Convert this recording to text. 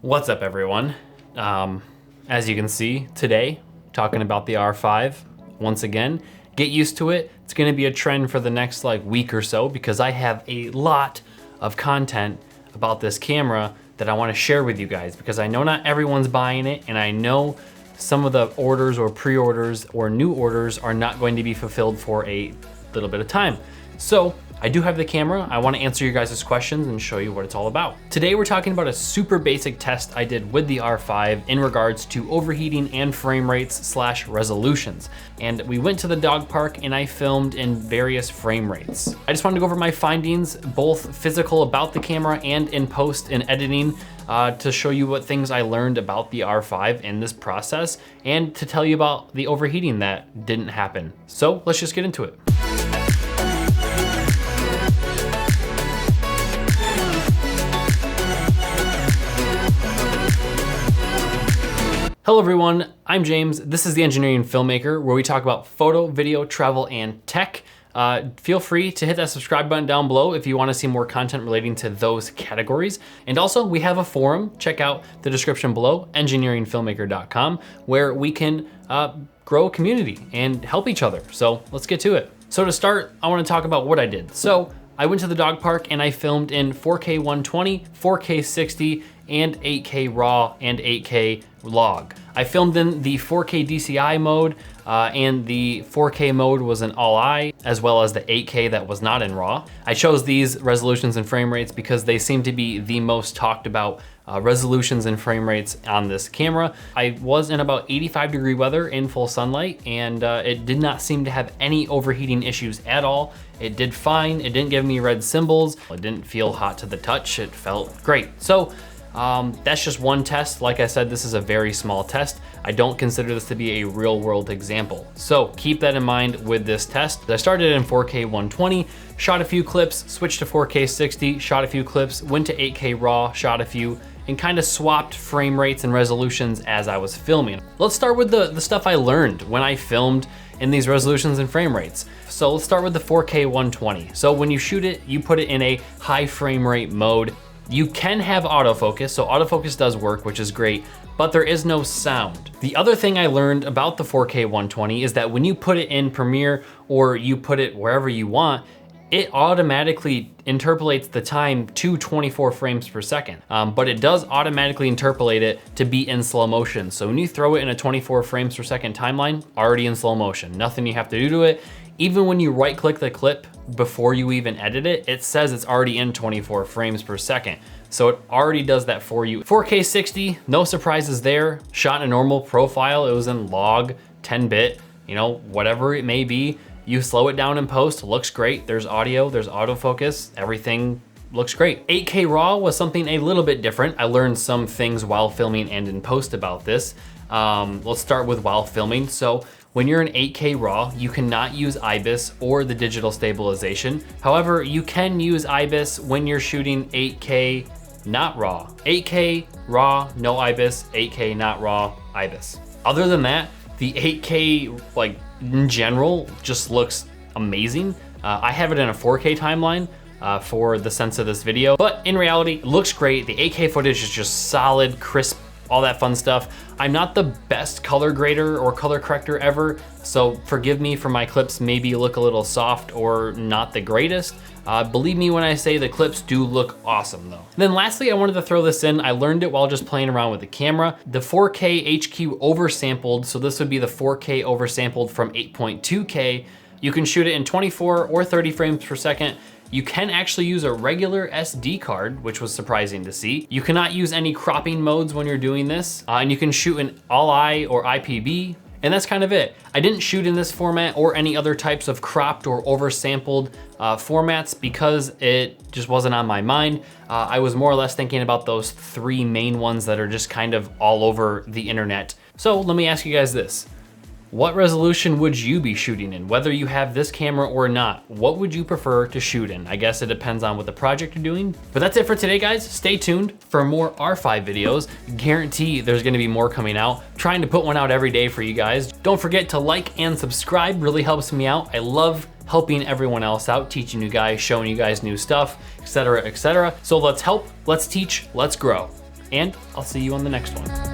What's up, everyone? As you can see today, talking about the R5 once again. Get used to it. It's gonna be a trend for the next week or so because I have a lot of content about this camera that I wanna share with you guys because I know not everyone's buying it, and I know some of the orders or pre-orders or new orders are not going to be fulfilled for a little bit of time. So I do have the camera. I want to answer your guys' questions and show you what it's all about. Today we're talking about a super basic test I did with the R5 in regards to overheating and frame rates / resolutions. And we went to the dog park and I filmed in various frame rates. I just wanted to go over my findings, both physical about the camera and in post and editing, to show you what things I learned about the R5 in this process and to tell you about the overheating that didn't happen. So let's just get into it. Hello everyone, I'm James. This is the Engineering Filmmaker, where we talk about photo, video, travel, and tech. Feel free to hit that subscribe button down below if you want to see more content relating to those categories. And also, we have a forum. Check out the description below, engineeringfilmmaker.com, where we can grow a community and help each other. So let's get to it. So to start, I want to talk about what I did. So I went to the dog park and I filmed in 4K 120, 4K 60, and 8K RAW and 8K log. I filmed in the 4K DCI mode and the 4K mode was in all-I, as well as the 8K that was not in RAW. I chose these resolutions and frame rates because they seem to be the most talked about resolutions and frame rates on this camera. I was in about 85-degree weather in full sunlight, and it did not seem to have any overheating issues at all. It did fine. It didn't give me red symbols. It didn't feel hot to the touch. It felt great. So that's just one test. Like I said, this is a very small test. I don't consider this to be a real world example. So keep that in mind with this test. I started in 4K 120, shot a few clips, switched to 4K 60, shot a few clips, went to 8K RAW, shot a few, and kind of swapped frame rates and resolutions as I was filming. Let's start with the stuff I learned when I filmed in these resolutions and frame rates. So let's start with the 4K 120. So when you shoot it, you put it in a high frame rate mode. You can have autofocus, so autofocus does work, which is great, but there is no sound. The other thing I learned about the 4K 120 is that when you put it in Premiere or you put it wherever you want, it automatically interpolates the time to 24 frames per second, but it does automatically interpolate it to be in slow motion. So when you throw it in a 24 frames per second timeline, already in slow motion, nothing you have to do to it. Even when you right click the clip before you even edit it, it says it's already in 24 frames per second. So it already does that for you. 4K 60, no surprises there. Shot in a normal profile, it was in log, 10-bit, whatever it may be. You slow it down in post, looks great. There's audio, there's autofocus, everything looks great. 8K RAW was something a little bit different. I learned some things while filming and in post about this. Let's start with while filming. So when you're in 8K RAW, you cannot use IBIS or the digital stabilization. However, you can use IBIS when you're shooting 8K not RAW. 8K RAW, no IBIS, 8K not RAW, IBIS. Other than that, the 8K in general just looks amazing. I have it in a 4K timeline for the sense of this video, but in reality, it looks great. The 8K footage is just solid, crisp, all that fun stuff. I'm not the best color grader or color corrector ever, so forgive me for my clips maybe look a little soft or not the greatest. Believe me when I say the clips do look awesome though. And then lastly, I wanted to throw this in. I learned it while just playing around with the camera. The 4K HQ oversampled, so this would be the 4K oversampled from 8.2K. You can shoot it in 24 or 30 frames per second. You can actually use a regular SD card, which was surprising to see. You cannot use any cropping modes when you're doing this, and you can shoot in all-I or IPB, and that's kind of it. I didn't shoot in this format or any other types of cropped or oversampled formats because it just wasn't on my mind. I was more or less thinking about those three main ones that are just kind of all over the internet. So let me ask you guys this. What resolution would you be shooting in? Whether you have this camera or not, what would you prefer to shoot in? I guess it depends on what the project you're doing. But that's it for today, guys. Stay tuned for more R5 videos. Guarantee there's gonna be more coming out. Trying to put one out every day for you guys. Don't forget to like and subscribe, really helps me out. I love helping everyone else out, teaching you guys, showing you guys new stuff, etc., etc. So let's help, let's teach, let's grow. And I'll see you on the next one.